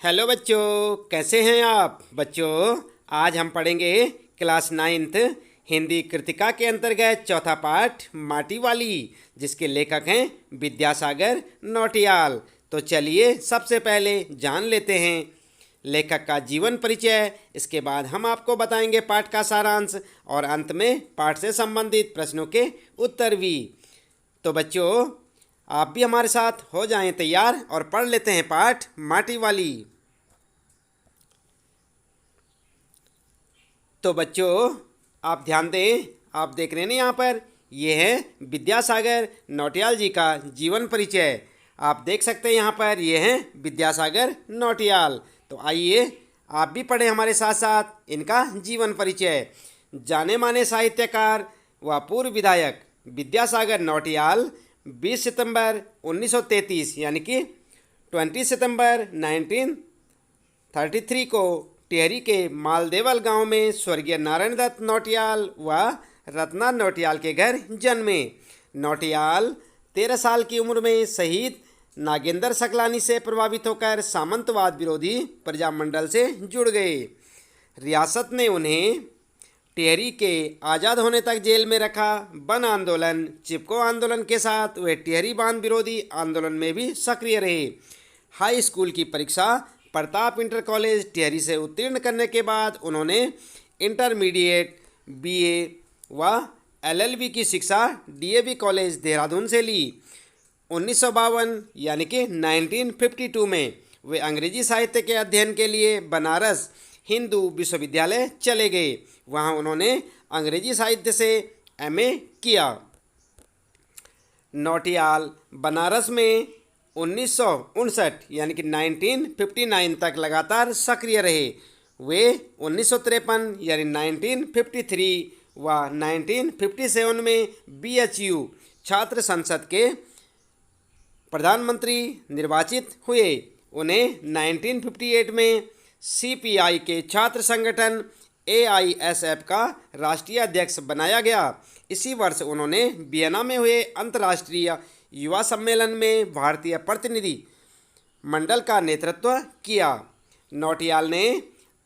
Hello बच्चों, कैसे हैं आप बच्चों। आज हम पढ़ेंगे क्लास 9th हिंदी कृतिका के अंतर्गत चौथा पाठ माटी वाली, जिसके लेखक हैं विद्यासागर नौटियाल। तो चलिए सबसे पहले जान लेते हैं लेखक का जीवन परिचय। इसके बाद हम आपको बताएंगे पाठ का सारांश और अंत में पाठ से संबंधित प्रश्नों के उत्तर भी। तो बच्चों, आप भी हमारे साथ हो जाएं तैयार और पढ़ लेते हैं पाठ माटी वाली। तो बच्चों, आप ध्यान दें, आप देख रहे हैं ना यहाँ पर, ये है विद्यासागर नौटियाल जी का जीवन परिचय। आप देख सकते हैं यहाँ पर ये हैं विद्यासागर नौटियाल। तो आइए आप भी पढ़ें हमारे साथ साथ इनका जीवन परिचय। जाने माने साहित्यकार व पूर्व विधायक विद्यासागर नौटियाल 20 सितंबर 1933 यानी कि 20 सितंबर 1933 को टिहरी के मालदेवल गांव में स्वर्गीय नारायण दत्त नौटियाल व रत्ना नौटियाल के घर जन्मे। नौटियाल 13 साल की उम्र में शहीद नागेंद्र सकलानी से प्रभावित होकर सामंतवाद विरोधी प्रजामंडल से जुड़ गए। रियासत ने उन्हें टिहरी के आज़ाद होने तक जेल में रखा। वन आंदोलन, चिपको आंदोलन के साथ वे टिहरी बांध विरोधी आंदोलन में भी सक्रिय रहे। हाई स्कूल की परीक्षा प्रताप इंटर कॉलेज टिहरी से उत्तीर्ण करने के बाद उन्होंने इंटरमीडिएट बीए व एलएलबी की शिक्षा डीएवी कॉलेज देहरादून से ली। 1952 यानी कि 1952 में वे अंग्रेजी साहित्य के अध्ययन के लिए बनारस हिंदू विश्वविद्यालय चले गए। वहां उन्होंने अंग्रेजी साहित्य से एमए किया। नौटियाल बनारस में 1959 यानी कि 1959 तक लगातार सक्रिय रहे। वे 1953 यानी 1953 व 1957 में बीएचयू छात्र संसद के प्रधानमंत्री निर्वाचित हुए। उन्हें 1958 में सीपीआई के छात्र संगठन एआईएसएफ का राष्ट्रीय अध्यक्ष बनाया गया। इसी वर्ष उन्होंने वियना में हुए अंतर्राष्ट्रीय युवा सम्मेलन में भारतीय प्रतिनिधि मंडल का नेतृत्व किया। नौटियाल ने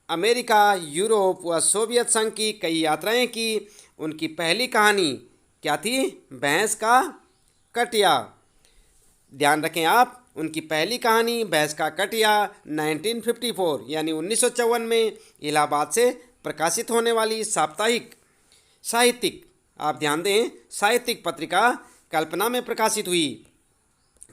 अमेरिका, यूरोप व सोवियत संघ की कई यात्राएं की। उनकी पहली कहानी क्या थी? भैंस का कटिया। ध्यान रखें आप, उनकी पहली कहानी भैंस का कटिया 1954 यानी 1954 में इलाहाबाद से प्रकाशित होने वाली साहित्यिक आप ध्यान दें, साहित्यिक पत्रिका कल्पना में प्रकाशित हुई।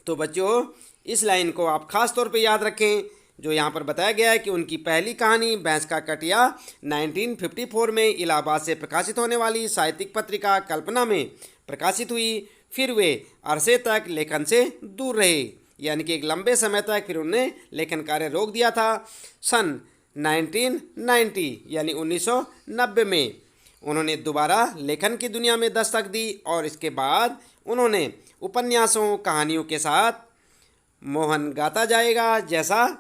तो बच्चों, इस लाइन को आप खास तौर पे याद रखें, जो यहाँ पर बताया गया है कि उनकी पहली कहानी भैंस का कटिया 1954 में इलाहाबाद से प्रकाशित होने वाली साहित्यिक पत्रिका कल्पना में प्रकाशित हुई। फिर वे अरसे तक लेखन से दूर रहे, यानी कि एक लंबे समय तक फिर उन्होंने लेखन कार्य रोक दिया था। सन 1990 यानी 1990 में उन्होंने दोबारा लेखन की दुनिया में दस्तक दी और इसके बाद उन्होंने उपन्यासों, कहानियों के साथ मोहन गाता जाएगा जैसा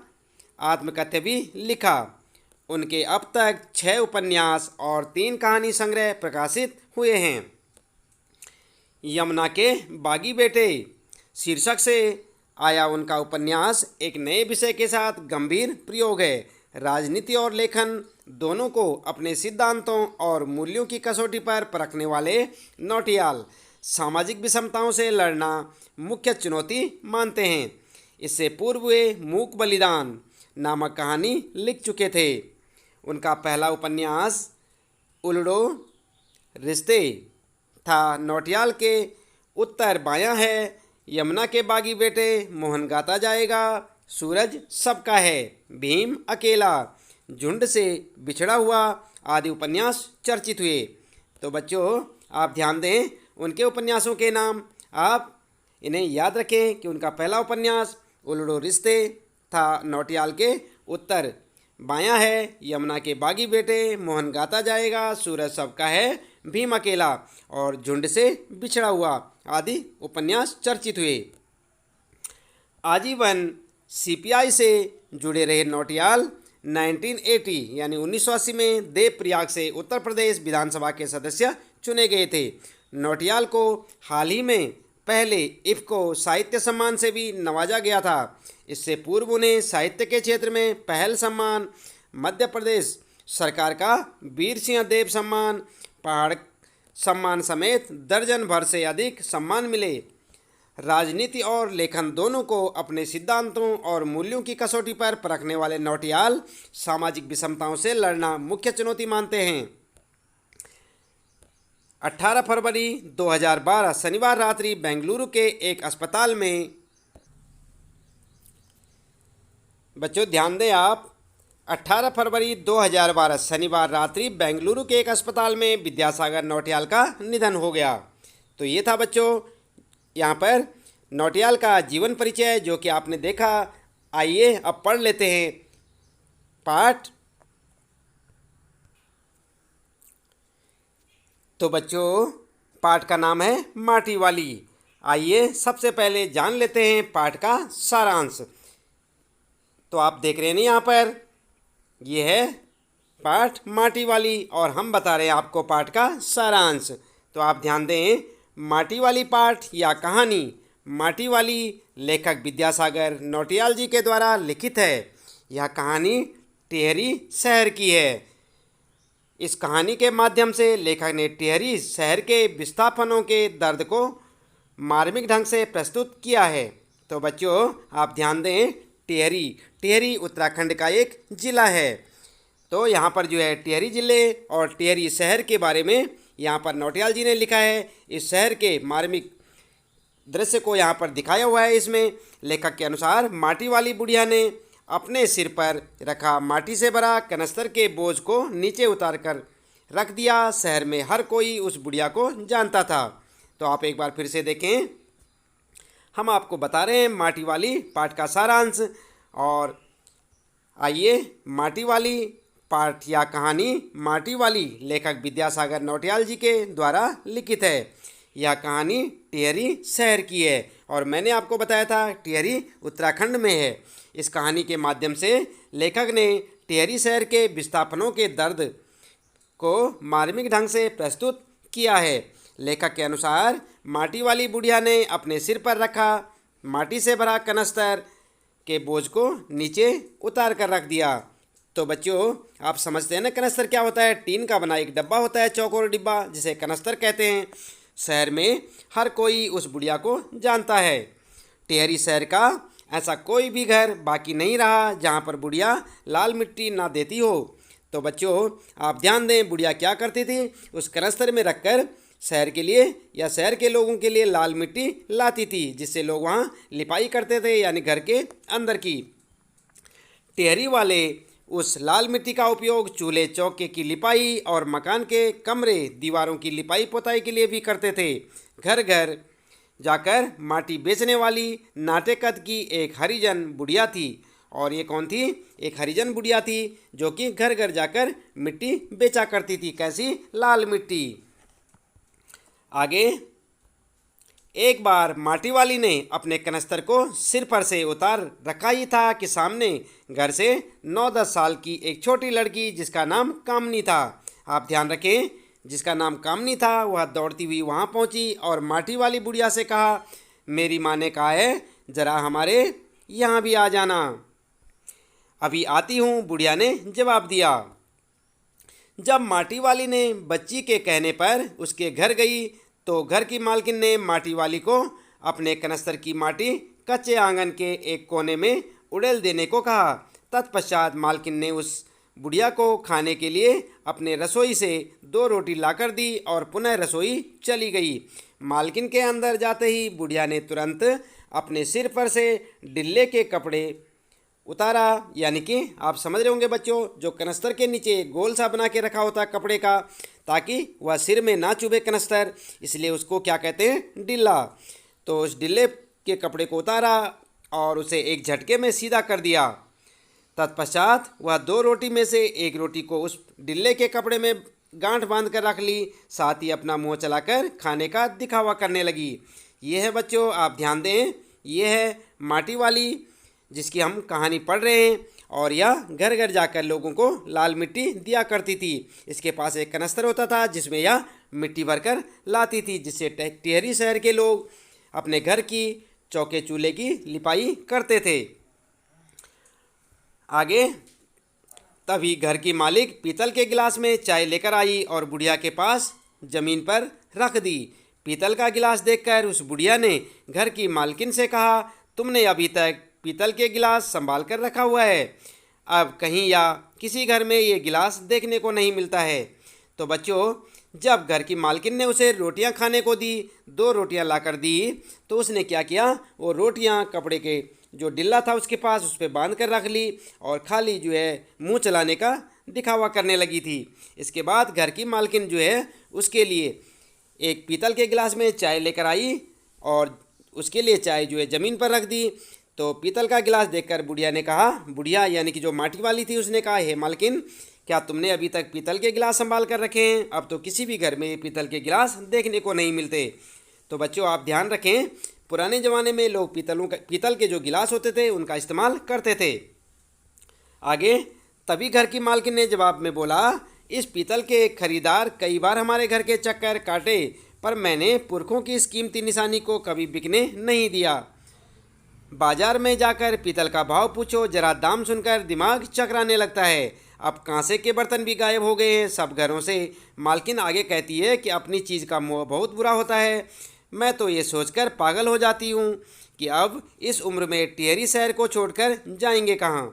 आत्मकथ्य भी लिखा। उनके अब तक 6 उपन्यास और 3 कहानी संग्रह प्रकाशित हुए हैं। यमुना के बागी बेटे शीर्षक से आया उनका उपन्यास एक नए विषय के साथ गंभीर प्रयोग है। राजनीति और लेखन दोनों को अपने सिद्धांतों और मूल्यों की कसौटी पर परखने वाले नौटियाल सामाजिक विषमताओं से लड़ना मुख्य चुनौती मानते हैं। इससे पूर्व वे मूक बलिदान नामक कहानी लिख चुके थे। उनका पहला उपन्यास उलड़ो रिश्ते था। नौटियाल के उत्तर बायां है यमुना के बागी बेटे, मोहन गाता जाएगा, सूरज सबका है, भीम अकेला, झुंड से बिछड़ा हुआ आदि उपन्यास चर्चित हुए। तो बच्चों, आप ध्यान दें, उनके उपन्यासों के नाम आप इन्हें याद रखें कि उनका पहला उपन्यास उलड़ो रिश्ते था। नौटियाल के उत्तर बायां है यमुना के बागी बेटे, मोहन गाता जाएगा, सूरज सबका है, भीम अकेला और झुंड से बिछड़ा हुआ आदि उपन्यास चर्चित हुए। आजीवन सीपीआई से जुड़े रहे नौटियाल 1980 यानी 1980 में देवप्रयाग से उत्तर प्रदेश विधानसभा के सदस्य चुने गए थे। नौटियाल को हाल ही में पहले इफ्को साहित्य सम्मान से भी नवाजा गया था। इससे पूर्व उन्हें साहित्य के क्षेत्र में पहल सम्मान, मध्य प्रदेश सरकार का वीर सिंह देव सम्मान, पहाड़ सम्मान समेत दर्जन भर से अधिक सम्मान मिले। राजनीति और लेखन दोनों को अपने सिद्धांतों और मूल्यों की कसौटी पर परखने वाले नौटियाल सामाजिक विषमताओं से लड़ना मुख्य चुनौती मानते हैं। 18 फरवरी 2012 शनिवार रात्रि बेंगलुरु के एक अस्पताल में, बच्चों ध्यान दें आप, 18 फरवरी 2012 शनिवार रात्रि बेंगलुरु के एक अस्पताल में विद्यासागर नौटियाल का निधन हो गया। तो ये था बच्चों यहाँ पर नौटियाल का जीवन परिचय जो कि आपने देखा। आइए अब पढ़ लेते हैं पाठ। तो बच्चों पाठ का नाम है माटी वाली। आइए सबसे पहले जान लेते हैं पाठ का सारांश। तो आप देख रहे हैं ना यहाँ पर, ये है पाठ माटी वाली और हम बता रहे हैं आपको पाठ का सारांश। तो आप ध्यान दें, माटी वाली पाठ या कहानी माटी वाली लेखक विद्यासागर नौटियाल जी के द्वारा लिखित है। यह कहानी टिहरी शहर की है। इस कहानी के माध्यम से लेखक ने टिहरी शहर के विस्थापनों के दर्द को मार्मिक ढंग से प्रस्तुत किया है। तो बच्चों आप ध्यान दें, टिहरी उत्तराखंड का एक ज़िला है। तो यहाँ पर जो है टिहरी ज़िले और टिहरी शहर के बारे में यहाँ पर नौटियाल जी ने लिखा है। इस शहर के मार्मिक दृश्य को यहाँ पर दिखाया हुआ है। इसमें लेखक के अनुसार माटी वाली बुढ़िया ने अपने सिर पर रखा माटी से भरा कनस्तर के बोझ को नीचे उतार कर रख दिया। शहर में हर कोई उस बुढ़िया को जानता था। तो आप एक बार फिर से देखें, हम आपको बता रहे हैं माटी वाली पाठ का सारांश। और आइए माटी वाली पाठ या कहानी माटी वाली लेखक विद्यासागर नौटियाल जी के द्वारा लिखित है। यह कहानी टिहरी शहर की है और मैंने आपको बताया था टिहरी उत्तराखंड में है। इस कहानी के माध्यम से लेखक ने टिहरी शहर के विस्थापनों के दर्द को मार्मिक ढंग से प्रस्तुत किया है। लेखक के अनुसार माटी वाली बुढ़िया ने अपने सिर पर रखा माटी से भरा कनस्तर के बोझ को नीचे उतार कर रख दिया। तो बच्चों आप समझते हैं ना कनस्तर क्या होता है? टीन का बना एक डब्बा होता है, चौकोर डिब्बा, जिसे कनस्तर कहते हैं। शहर में हर कोई उस बुढ़िया को जानता है। टिहरी शहर का ऐसा कोई भी घर बाकी नहीं रहा जहाँ पर बुढ़िया लाल मिट्टी ना देती हो। तो बच्चों आप ध्यान दें, बुढ़िया क्या करती थी? उस कनस्तर में रखकर शहर के लिए या शहर के लोगों के लिए लाल मिट्टी लाती थी, जिससे लोग वहाँ लिपाई करते थे, यानी घर के अंदर की। टिहरी वाले उस लाल मिट्टी का उपयोग चूल्हे चौके की लिपाई और मकान के कमरे दीवारों की लिपाई पोताई के लिए भी करते थे। घर घर जाकर माटी बेचने वाली नाटे कद की एक हरिजन बुढ़िया थी। और ये कौन थी? एक हरिजन बुढ़िया थी जो कि घर घर जाकर मिट्टी बेचा करती थी। कैसी? लाल मिट्टी। आगे, एक बार माटी वाली ने अपने कनस्तर को सिर पर से उतार रखा ही था कि सामने घर से 9-10 साल की एक छोटी लड़की जिसका नाम कामनी था, आप ध्यान रखें, जिसका नाम कामनी था, वह दौड़ती हुई वहां पहुंची और माटी वाली बुढ़िया से कहा, मेरी माँ ने कहा है ज़रा हमारे यहाँ भी आ जाना। अभी आती हूँ, बुढ़िया ने जवाब दिया। जब माटी वाली ने बच्ची के कहने पर उसके घर गई तो घर की मालकिन ने माटी वाली को अपने कनस्तर की माटी कच्चे आंगन के एक कोने में उड़ेल देने को कहा। तत्पश्चात मालकिन ने उस बुढ़िया को खाने के लिए अपने रसोई से 2 रोटी लाकर दी और पुनः रसोई चली गई। मालकिन के अंदर जाते ही बुढ़िया ने तुरंत अपने सिर पर से डिल्ले के कपड़े उतारा, यानी कि आप समझ रहे होंगे बच्चों, जो कनस्तर के नीचे गोल सा बना के रखा होता है कपड़े का, ताकि वह सिर में ना चुभे कनस्तर, इसलिए उसको क्या कहते हैं? डिल्ला। तो उस डिल्ले के कपड़े को उतारा और उसे एक झटके में सीधा कर दिया। तत्पश्चात वह 2 रोटी में से एक रोटी को उस डिल्ले के कपड़े में गांठ बांध कर रख ली, साथ ही अपना मुंह चलाकर खाने का दिखावा करने लगी। ये है बच्चों, आप ध्यान दें, ये है माटी वाली जिसकी हम कहानी पढ़ रहे हैं। और यह घर घर जाकर लोगों को लाल मिट्टी दिया करती थी। इसके पास एक कनस्तर होता था जिसमें यह मिट्टी भरकर लाती थी, जिससे टिहरी शहर के लोग अपने घर की चौके चूल्हे की लिपाई करते थे। आगे, तभी घर की मालिक पीतल के गिलास में चाय लेकर आई और बुढ़िया के पास जमीन पर रख दी। पीतल का गिलास देखकर उस बुढ़िया ने घर की मालकिन से कहा, तुमने अभी तक पीतल के गिलास संभाल कर रखा हुआ है, अब कहीं या किसी घर में ये गिलास देखने को नहीं मिलता है। तो बच्चों, जब घर की मालकिन ने उसे रोटियां खाने को दी, 2 रोटियां लाकर दी, तो उसने क्या किया, वो रोटियां कपड़े के जो डिल्ला था उसके पास उस पर बांध कर रख ली और खाली जो है मुंह चलाने का दिखावा करने लगी थी। इसके बाद घर की मालकिन जो है उसके लिए एक पीतल के गिलास में चाय लेकर आई और उसके लिए चाय जो है ज़मीन पर रख दी। तो पीतल का गिलास देखकर बुढ़िया ने कहा, बुढ़िया यानी कि जो माटी वाली थी, उसने कहा, हे मालकिन, क्या तुमने अभी तक पीतल के गिलास संभाल कर रखे हैं? अब तो किसी भी घर में पीतल के गिलास देखने को नहीं मिलते। तो बच्चों, आप ध्यान रखें, पुराने ज़माने में लोग पीतल के जो गिलास होते थे उनका इस्तेमाल करते थे। आगे, तभी घर की मालकिन ने जवाब में बोला, इस पीतल के खरीदार कई बार हमारे घर के चक्कर काटे, पर मैंने पुरखों की इस कीमती निशानी को कभी बिकने नहीं दिया। बाजार में जाकर पीतल का भाव पूछो, जरा दाम सुनकर दिमाग चकराने लगता है। अब कांसे के बर्तन भी गायब हो गए हैं सब घरों से। मालकिन आगे कहती है कि अपनी चीज़ का मोह बहुत बुरा होता है। मैं तो ये सोचकर पागल हो जाती हूँ कि अब इस उम्र में टिहरी शहर को छोड़कर जाएंगे कहाँ।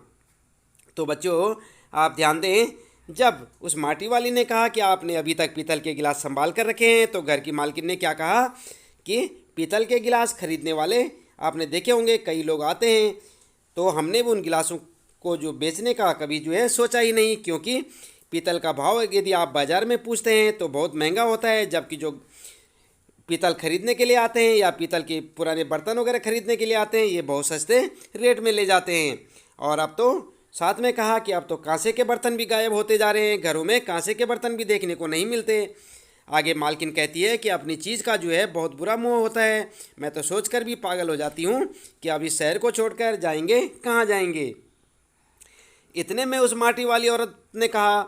तो बच्चों, आप ध्यान दें, जब उस माटी वाली ने कहा कि आपने अभी तक पीतल के गिलास संभाल कर रखे हैं, तो घर की मालकिन ने क्या कहा कि पीतल के गिलास खरीदने वाले आपने देखे होंगे, कई लोग आते हैं, तो हमने भी उन गिलासों को जो बेचने का कभी जो है सोचा ही नहीं, क्योंकि पीतल का भाव यदि आप बाज़ार में पूछते हैं तो बहुत महंगा होता है, जबकि जो पीतल खरीदने के लिए आते हैं या पीतल के पुराने बर्तन वगैरह खरीदने के लिए आते हैं, ये बहुत सस्ते रेट में ले जाते हैं। और अब तो साथ में कहा कि अब तो कांसे के बर्तन भी गायब होते जा रहे हैं, घरों में कांसे के बर्तन भी देखने को नहीं मिलते। आगे मालकिन कहती है कि अपनी चीज़ का जो है बहुत बुरा मोह होता है। मैं तो सोचकर भी पागल हो जाती हूँ कि अब इस शहर को छोड़कर जाएंगे कहाँ जाएंगे। इतने में उस माटी वाली औरत ने कहा,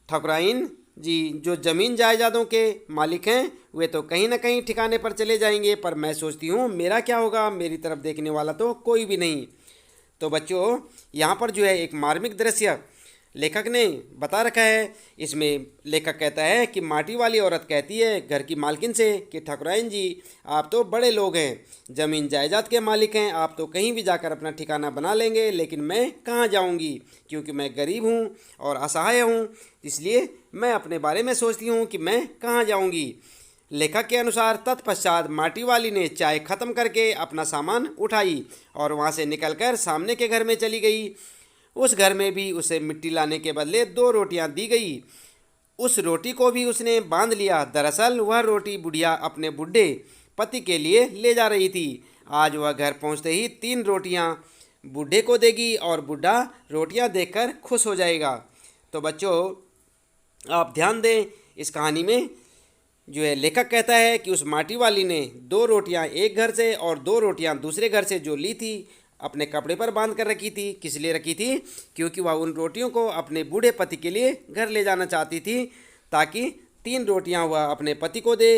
ठकुराइन जी, जो ज़मीन जायदादों के मालिक हैं वे तो कहीं ना कहीं ठिकाने पर चले जाएंगे, पर मैं सोचती हूँ मेरा क्या होगा, मेरी तरफ देखने वाला तो कोई भी नहीं। तो बच्चों, यहाँ पर जो है एक मार्मिक दृश्य लेखक ने बता रखा है। इसमें लेखक कहता है कि माटी वाली औरत कहती है घर की मालकिन से कि ठाकुराइन जी, आप तो बड़े लोग हैं, ज़मीन जायदाद के मालिक हैं, आप तो कहीं भी जाकर अपना ठिकाना बना लेंगे, लेकिन मैं कहाँ जाऊँगी, क्योंकि मैं गरीब हूँ और असहाय हूँ, इसलिए मैं अपने बारे में सोचती हूँ कि मैं कहाँ जाऊँगी। लेखक के अनुसार तत्पश्चात माटी वाली ने चाय ख़त्म करके अपना सामान उठाई और वहाँ से निकलकर सामने के घर में चली गई। उस घर में भी उसे मिट्टी लाने के बदले 2 रोटियां दी गई। उस रोटी को भी उसने बांध लिया। दरअसल वह रोटी बुढ़िया अपने बूढ़े पति के लिए ले जा रही थी। आज वह घर पहुंचते ही 3 रोटियां बूढ़े को देगी और बूढ़ा रोटियां देखकर खुश हो जाएगा। तो बच्चों, आप ध्यान दें, इस कहानी में जो है लेखक कहता है कि उस माटी वाली ने 2 रोटियां एक घर से और 2 रोटियां दूसरे घर से जो ली थी अपने कपड़े पर बांध कर रखी थी। किस लिए रखी थी? क्योंकि वह उन रोटियों को अपने बूढ़े पति के लिए घर ले जाना चाहती थी, ताकि 3 रोटियां वह अपने पति को दे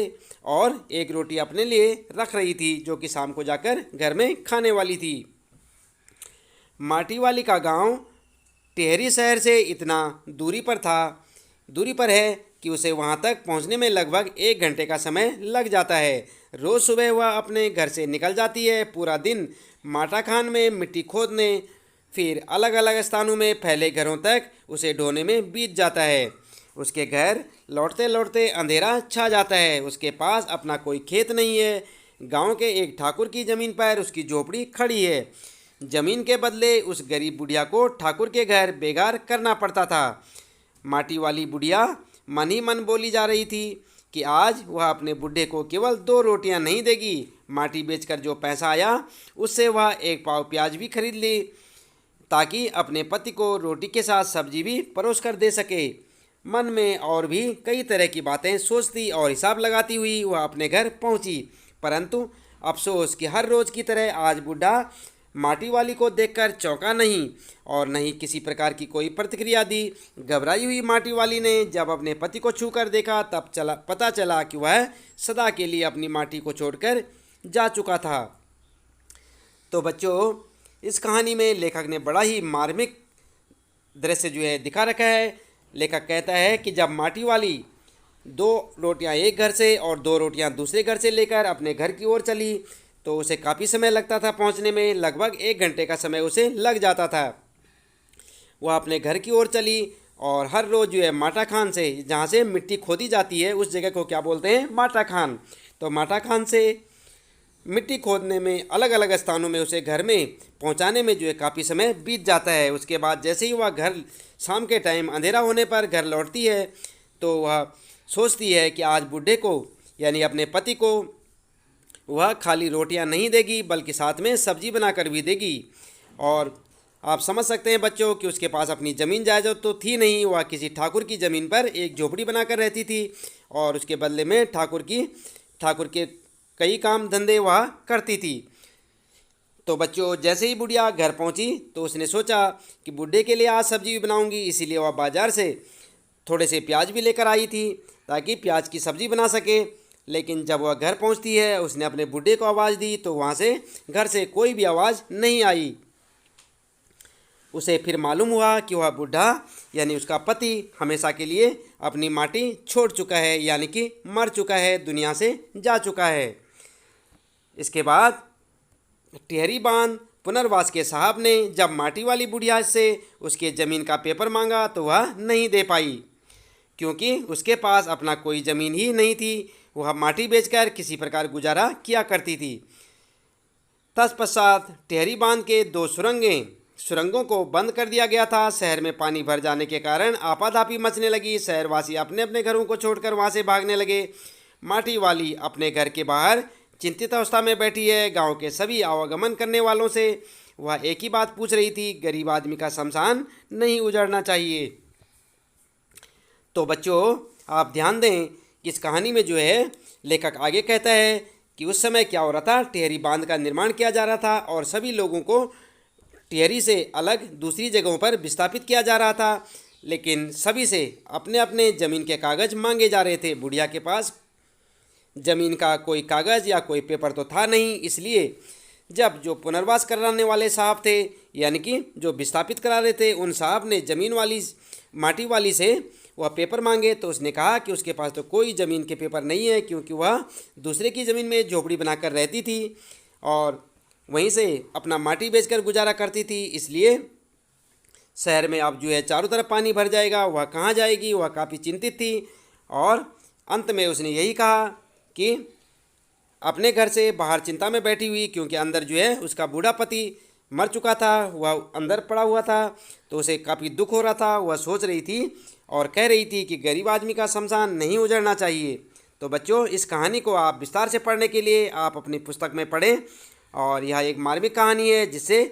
और 1 रोटी अपने लिए रख रही थी, जो कि शाम को जाकर घर में खाने वाली थी। माटी वाली का गांव टिहरी शहर से इतना दूरी पर है कि उसे वहां तक पहुंचने में लगभग 1 घंटे का समय लग जाता है। रोज़ सुबह वह अपने घर से निकल जाती है। पूरा दिन माटा खान में मिट्टी खोदने, फिर अलग अलग स्थानों में फैले घरों तक उसे ढोने में बीत जाता है। उसके घर लौटते लौटते अंधेरा छा जाता है। उसके पास अपना कोई खेत नहीं है। गांव के एक ठाकुर की ज़मीन पर उसकी झोपड़ी खड़ी है। ज़मीन के बदले उस गरीब बुढ़िया को ठाकुर के घर बेगार करना पड़ता था। माटी वाली बुढ़िया मन ही मन बोली जा रही थी कि आज वह अपने बुढ़े को केवल 2 रोटियां नहीं देगी, माटी बेचकर जो पैसा आया उससे वह 1 पाव प्याज भी खरीद ली, ताकि अपने पति को रोटी के साथ सब्जी भी परोस कर दे सके। मन में और भी कई तरह की बातें सोचती और हिसाब लगाती हुई वह अपने घर पहुंची, परंतु अफसोस कि हर रोज़ की तरह आज बूढ़ा माटी वाली को देखकर चौंका नहीं और न ही किसी प्रकार की कोई प्रतिक्रिया दी। घबराई हुई माटी वाली ने जब अपने पति को छूकर देखा, तब पता चला कि वह सदा के लिए अपनी माटी को छोड़कर जा चुका था। तो बच्चों, इस कहानी में लेखक ने बड़ा ही मार्मिक दृश्य जो है दिखा रखा है। लेखक कहता है कि जब माटी वाली 2 रोटियां एक घर से और 2 रोटियां दूसरे घर से लेकर अपने घर की ओर चली तो उसे काफ़ी समय लगता था पहुंचने में, लगभग 1 घंटे का समय उसे लग जाता था। वह अपने घर की ओर चली और हर रोज़ जो है माटा खान से, जहाँ से मिट्टी खोदी जाती है उस जगह को क्या बोलते हैं, माटा खान। तो माटा खान से मिट्टी खोदने में अलग अलग स्थानों में उसे घर में पहुंचाने में जो है काफ़ी समय बीत जाता है। उसके बाद जैसे ही वह घर शाम के टाइम अंधेरा होने पर घर लौटती है तो वह सोचती है कि आज बूढ़े को यानी अपने पति को वह खाली रोटियां नहीं देगी बल्कि साथ में सब्जी बनाकर भी देगी। और आप समझ सकते हैं बच्चों कि उसके पास अपनी ज़मीन जायदाद तो थी नहीं, वह किसी ठाकुर की ज़मीन पर एक झोपड़ी बनाकर रहती थी और उसके बदले में ठाकुर के कई काम धंधे वह करती थी। तो बच्चों, जैसे ही बुढ़िया घर पहुंची तो उसने सोचा कि बूढ़े के लिए आज सब्जी भी बनाऊंगी, इसीलिए वह बाज़ार से थोड़े से प्याज भी लेकर आई थी ताकि प्याज की सब्ज़ी बना सके। लेकिन जब वह घर पहुंचती है उसने अपने बूढ़े को आवाज़ दी तो वहाँ से घर से कोई भी आवाज़ नहीं आई। उसे फिर मालूम हुआ कि वह बूढ़ा यानी उसका पति हमेशा के लिए अपनी माटी छोड़ चुका है, यानी कि मर चुका है, दुनिया से जा चुका है। इसके बाद टिहरी बांध पुनर्वास के साहब ने जब माटी वाली बुढ़िया से उसके ज़मीन का पेपर मांगा तो वह नहीं दे पाई, क्योंकि उसके पास अपना कोई ज़मीन ही नहीं थी। वह माटी बेचकर किसी प्रकार गुजारा किया करती थी। तत्पश्चात टिहरी बांध के 2 सुरंगों को बंद कर दिया गया था। शहर में पानी भर जाने के कारण आपाधापी मचने लगी। शहरवासी अपने अपने घरों को छोड़कर वहां से भागने लगे। माटी वाली अपने घर के बाहर चिंतित अवस्था में बैठी है। गांव के सभी आवागमन करने वालों से वह एक ही बात पूछ रही थी, गरीब आदमी का शमशान नहीं उजड़ना चाहिए। तो बच्चों, आप ध्यान दें कि इस कहानी में जो है लेखक आगे कहता है कि उस समय क्या हो रहा था, टिहरी बांध का निर्माण किया जा रहा था और सभी लोगों को टिहरी से अलग दूसरी जगहों पर विस्थापित किया जा रहा था। लेकिन सभी से अपने अपने ज़मीन के कागज़ मांगे जा रहे थे। बुढ़िया के पास ज़मीन का कोई कागज़ या कोई पेपर तो था नहीं, इसलिए जब जो पुनर्वास कराने वाले साहब थे यानी कि जो विस्थापित करा रहे थे, उन साहब ने ज़मीन वाली माटी वाली से वह पेपर मांगे तो उसने कहा कि उसके पास तो कोई ज़मीन के पेपर नहीं है, क्योंकि वह दूसरे की ज़मीन में झोपड़ी बनाकर रहती थी और वहीं से अपना माटी बेचकर गुजारा करती थी। इसलिए शहर में अब जो है चारों तरफ पानी भर जाएगा, वह कहाँ जाएगी। वह काफ़ी चिंतित थी और अंत में उसने यही कहा कि अपने घर से बाहर चिंता में बैठी हुई, क्योंकि अंदर जो है उसका बूढ़ा पति मर चुका था, वह अंदर पड़ा हुआ था तो उसे काफ़ी दुख हो रहा था। वह सोच रही थी और कह रही थी कि गरीब आदमी का शमशान नहीं उजड़ना चाहिए। तो बच्चों, इस कहानी को आप विस्तार से पढ़ने के लिए आप अपनी पुस्तक में पढ़ें और यह एक मार्मिक कहानी है जिससे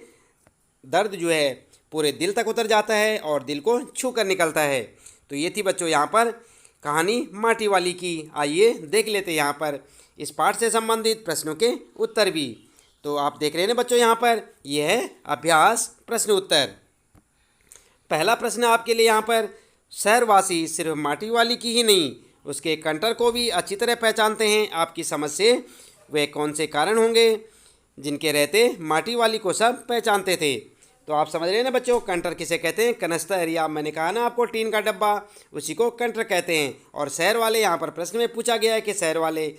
दर्द जो है पूरे दिल तक उतर जाता है और दिल को छू कर निकलता है। तो ये थी बच्चों यहाँ पर कहानी माटी वाली की। आइए देख लेते हैं यहाँ पर इस पाठ से संबंधित प्रश्नों के उत्तर भी। तो आप देख रहे हैं बच्चों यहाँ पर यह है अभ्यास प्रश्न उत्तर। पहला प्रश्न आपके लिए यहाँ पर, शहरवासी सिर्फ माटी वाली की ही नहीं उसके कंटर को भी अच्छी तरह पहचानते हैं। आपकी समझ से वे कौन से कारण होंगे जिनके रहते माटी वाली को सब पहचानते थे। तो आप समझ रहे हैं ना बच्चों, कंटर किसे कहते हैं, कनस्तर, या मैंने कहा ना आपको टीन का डब्बा, उसी को कंटर कहते हैं। और शहर वाले यहाँ पर प्रश्न में पूछा गया है कि शहर वाले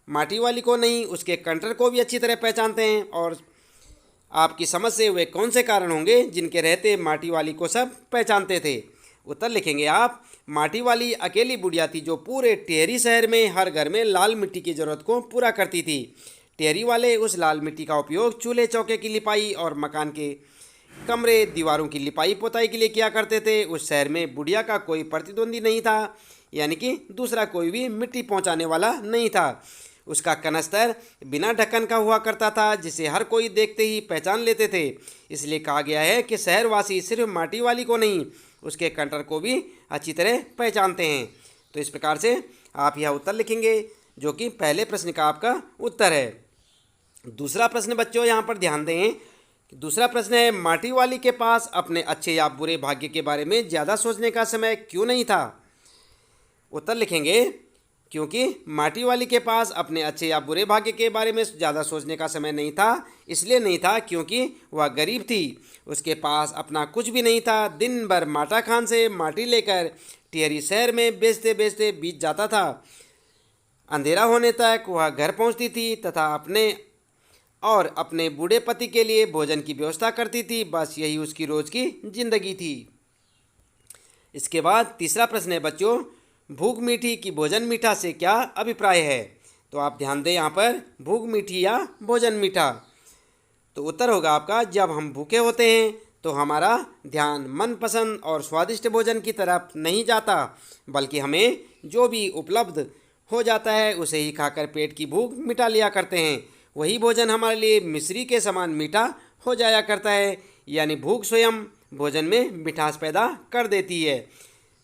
माटी वाली को नहीं उसके कंटर को भी अच्छी तरह पहचानते हैं। और आपकी समझ से वे कौन से कारण होंगे जिनके रहते माटी वाली को सब पहचानते थे। उत्तर लिखेंगे आप, माटी वाली अकेली बुढ़िया थी जो पूरे टिहरी शहर में हर घर में लाल मिट्टी की ज़रूरत को पूरा करती थी। टिहरी वाले उस लाल मिट्टी का उपयोग चूल्हे चौके की लिपाई और मकान के कमरे दीवारों की लिपाई पोताई के लिए किया करते थे। उस शहर में बुढ़िया का कोई प्रतिद्वंदी नहीं था, यानी कि दूसरा कोई भी मिट्टी पहुंचाने वाला नहीं था। उसका कनस्तर बिना ढक्कन का हुआ करता था जिसे हर कोई देखते ही पहचान लेते थे। इसलिए कहा गया है कि शहरवासी सिर्फ माटी वाली को नहीं उसके कंटर को भी अच्छी तरह पहचानते हैं। तो इस प्रकार से आप यह उत्तर लिखेंगे जो कि पहले प्रश्न का आपका उत्तर है। दूसरा प्रश्न बच्चों यहाँ पर ध्यान दें। दूसरा प्रश्न है, माटी वाली के पास अपने अच्छे या बुरे भाग्य के बारे में ज़्यादा सोचने का समय क्यों नहीं था। उत्तर लिखेंगे, क्योंकि माटी वाली के पास अपने अच्छे या बुरे भाग्य के बारे में ज़्यादा सोचने का समय नहीं था। इसलिए नहीं था क्योंकि वह गरीब थी, उसके पास अपना कुछ भी नहीं था। दिन भर माटा खान से माटी लेकर टिहरी शहर में बेचते बेचते बीत जाता था। अंधेरा होने तक वह घर पहुंचती थी तथा अपने बूढ़े पति के लिए भोजन की व्यवस्था करती थी। बस यही उसकी रोज की जिंदगी थी। इसके बाद तीसरा प्रश्न है बच्चों, भूख मीठी कि भोजन मीठा से क्या अभिप्राय है? तो आप ध्यान दें यहाँ पर, भूख मीठी या भोजन मीठा। तो उत्तर होगा आपका, जब हम भूखे होते हैं तो हमारा ध्यान मनपसंद और स्वादिष्ट भोजन की तरफ नहीं जाता, बल्कि हमें जो भी उपलब्ध हो जाता है उसे ही खाकर पेट की भूख मिटा लिया करते हैं। वही भोजन हमारे लिए मिश्री के समान मीठा हो जाया करता है, यानी भूख स्वयं भोजन में मिठास पैदा कर देती है।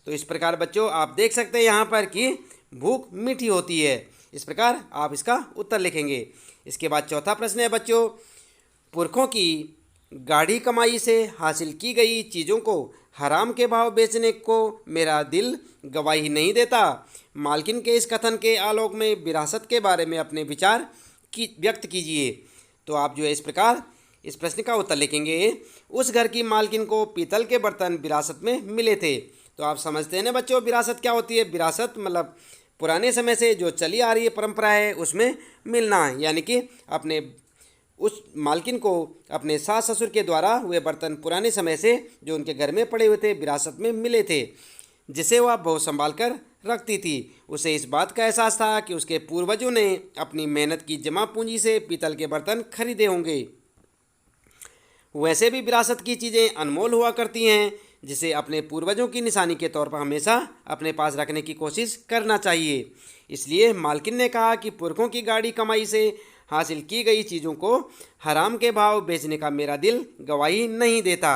तो इस प्रकार बच्चों आप देख सकते हैं यहाँ पर कि भूख मीठी होती है। इस प्रकार आप इसका उत्तर लिखेंगे। इसके बाद चौथा प्रश्न है बच्चों, पुरखों की गाढ़ी कमाई से हासिल की गई चीज़ों को हराम के भाव बेचने को मेरा दिल गवाही नहीं देता। मालकिन के इस कथन के आलोक में विरासत के बारे में अपने विचार व्यक्त कीजिए। तो आप जो है इस प्रकार इस प्रश्न का उत्तर लिखेंगे। उस घर की मालकिन को पीतल के बर्तन विरासत में मिले थे। तो आप समझते हैं ना बच्चों, विरासत क्या होती है? विरासत मतलब पुराने समय से जो चली आ रही है परंपरा है उसमें मिलना, यानी कि अपने उस मालकिन को अपने सास ससुर के द्वारा वे बर्तन पुराने समय से जो उनके घर में पड़े हुए थे विरासत में मिले थे, जिसे वह बहुत संभाल कर रखती थी। उसे इस बात का एहसास था कि उसके पूर्वजों ने अपनी मेहनत की जमा पूंजी से पीतल के बर्तन खरीदे होंगे। वैसे भी विरासत की चीज़ें अनमोल हुआ करती हैं, जिसे अपने पूर्वजों की निशानी के तौर पर हमेशा अपने पास रखने की कोशिश करना चाहिए। इसलिए मालकिन ने कहा कि पुरखों की गाढ़ी कमाई से हासिल की गई चीज़ों को हराम के भाव बेचने का मेरा दिल गवाही नहीं देता।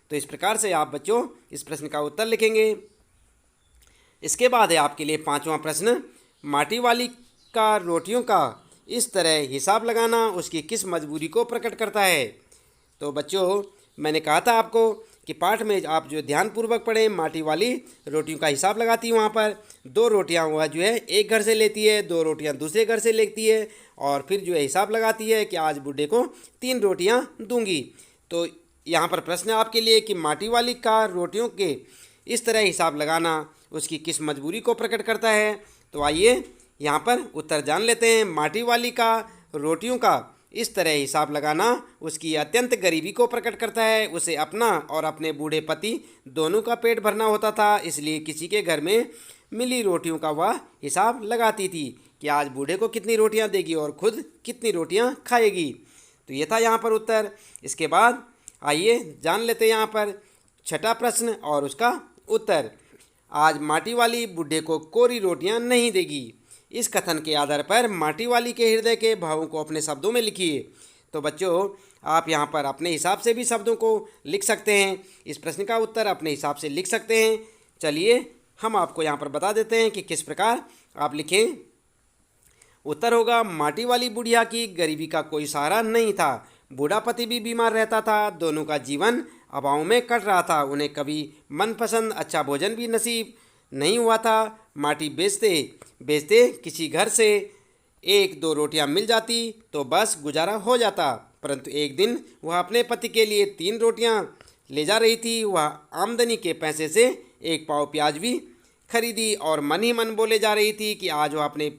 तो इस प्रकार से आप बच्चों इस प्रश्न का उत्तर लिखेंगे। इसके बाद है आपके लिए पांचवा प्रश्न, माटी वाली का रोटियों का इस तरह हिसाब लगाना उसकी किस मजबूरी को प्रकट करता है? तो बच्चों मैंने कहा था आपको कि पाठ में आप जो ध्यानपूर्वक पढ़ें, माटी वाली रोटियों का हिसाब लगाती है। वहाँ पर 2 रोटियाँ वह जो है एक घर से लेती है, 2 रोटियाँ दूसरे घर से लेती है और फिर जो है हिसाब लगाती है कि आज बूढ़े को 3 रोटियाँ दूंगी। तो यहाँ पर प्रश्न आपके लिए कि माटी वाली का रोटियों के इस तरह हिसाब लगाना उसकी किस मजबूरी को प्रकट करता है? तो आइए यहाँ पर उत्तर जान लेते हैं। माटी वाली का रोटियों का इस तरह हिसाब लगाना उसकी अत्यंत गरीबी को प्रकट करता है। उसे अपना और अपने बूढ़े पति दोनों का पेट भरना होता था, इसलिए किसी के घर में मिली रोटियों का वह हिसाब लगाती थी कि आज बूढ़े को कितनी रोटियां देगी और खुद कितनी रोटियां खाएगी। तो ये था यहाँ पर उत्तर। इसके बाद आइए जान लेते हैं यहाँ पर छठा प्रश्न और उसका उत्तर। आज माटी वाली बूढ़े को कोरी रोटियां नहीं देगी। इस कथन के आधार पर माटी वाली के हृदय के भावों को अपने शब्दों में लिखिए। तो बच्चों आप यहाँ पर अपने हिसाब से भी शब्दों को लिख सकते हैं। इस प्रश्न का उत्तर अपने हिसाब से लिख सकते हैं। चलिए हम आपको यहाँ पर बता देते हैं कि किस प्रकार आप लिखें। उत्तर होगा, माटी वाली बुढ़िया की गरीबी का कोई सहारा नहीं था। बूढ़ा पति भी बीमार रहता था। दोनों का जीवन अभाव में कट रहा था। उन्हें कभी मनपसंद अच्छा भोजन भी नसीब नहीं हुआ था। माटी बेचते बेचते किसी घर से 1-2 रोटियां मिल जाती तो बस गुजारा हो जाता, परंतु एक दिन वह अपने पति के लिए 3 रोटियां ले जा रही थी। वह आमदनी के पैसे से 1 पाव प्याज भी खरीदी और मन ही मन बोले जा रही थी कि आज वह अपने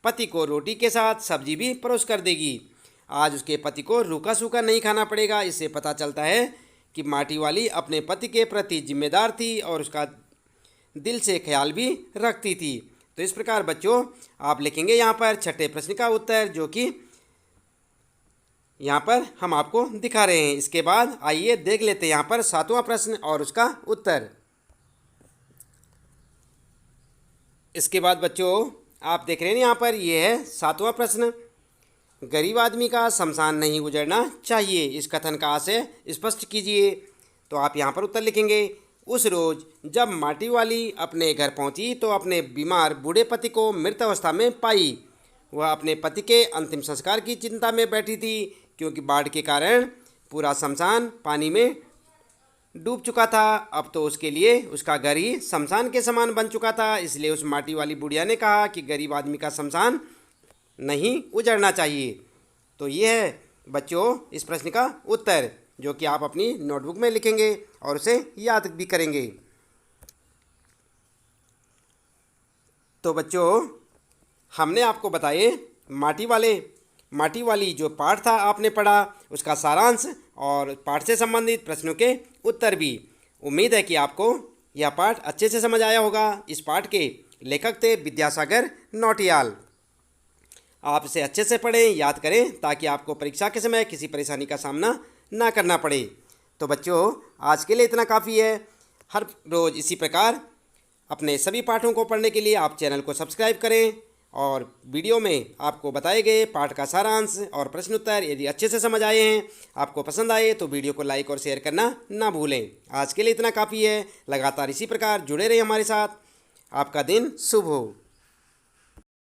पति को रोटी के साथ सब्जी भी परोस कर देगी। आज उसके पति को रूखा सूखा नहीं खाना पड़ेगा। इससे पता चलता है कि माटी वाली अपने पति के प्रति जिम्मेदार थी और उसका दिल से ख्याल भी रखती थी। तो इस प्रकार बच्चों आप लिखेंगे यहाँ पर छठे प्रश्न का उत्तर, जो कि यहाँ पर हम आपको दिखा रहे हैं। इसके बाद आइए देख लेते हैं यहाँ पर 7वां प्रश्न और उसका उत्तर। इसके बाद बच्चों आप देख रहे हैं यहाँ पर ये है 7वां प्रश्न, गरीब आदमी का शमशान नहीं गुजरना चाहिए। इस कथन का आशय स्पष्ट कीजिए। तो आप यहाँ पर उत्तर लिखेंगे। उस रोज़ जब माटी वाली अपने घर पहुंची तो अपने बीमार बूढ़े पति को मृत अवस्था में पाई। वह अपने पति के अंतिम संस्कार की चिंता में बैठी थी, क्योंकि बाढ़ के कारण पूरा शमशान पानी में डूब चुका था। अब तो उसके लिए उसका घर ही शमशान के समान बन चुका था। इसलिए उस माटी वाली बुढ़िया ने कहा कि गरीब आदमी का शमशान नहीं उजड़ना चाहिए। तो ये है बच्चों इस प्रश्न का उत्तर, जो कि आप अपनी नोटबुक में लिखेंगे और उसे याद भी करेंगे। तो बच्चों हमने आपको बताए माटी वाली जो पाठ था आपने पढ़ा, उसका सारांश और पाठ से संबंधित प्रश्नों के उत्तर भी। उम्मीद है कि आपको यह पाठ अच्छे से समझ आया होगा। इस पाठ के लेखक थे विद्यासागर नौटियाल। आप इसे अच्छे से पढ़ें, याद करें, ताकि आपको परीक्षा के समय किसी परेशानी का सामना ना करना पड़े। तो बच्चों आज के लिए इतना काफ़ी है। हर रोज़ इसी प्रकार अपने सभी पाठों को पढ़ने के लिए आप चैनल को सब्सक्राइब करें और वीडियो में आपको बताए गए पाठ का सारांश और प्रश्न उत्तर यदि अच्छे से समझ आए हैं, आपको पसंद आए, तो वीडियो को लाइक और शेयर करना ना भूलें। आज के लिए इतना काफ़ी है। लगातार इसी प्रकार जुड़े रहें हमारे साथ। आपका दिन शुभ हो।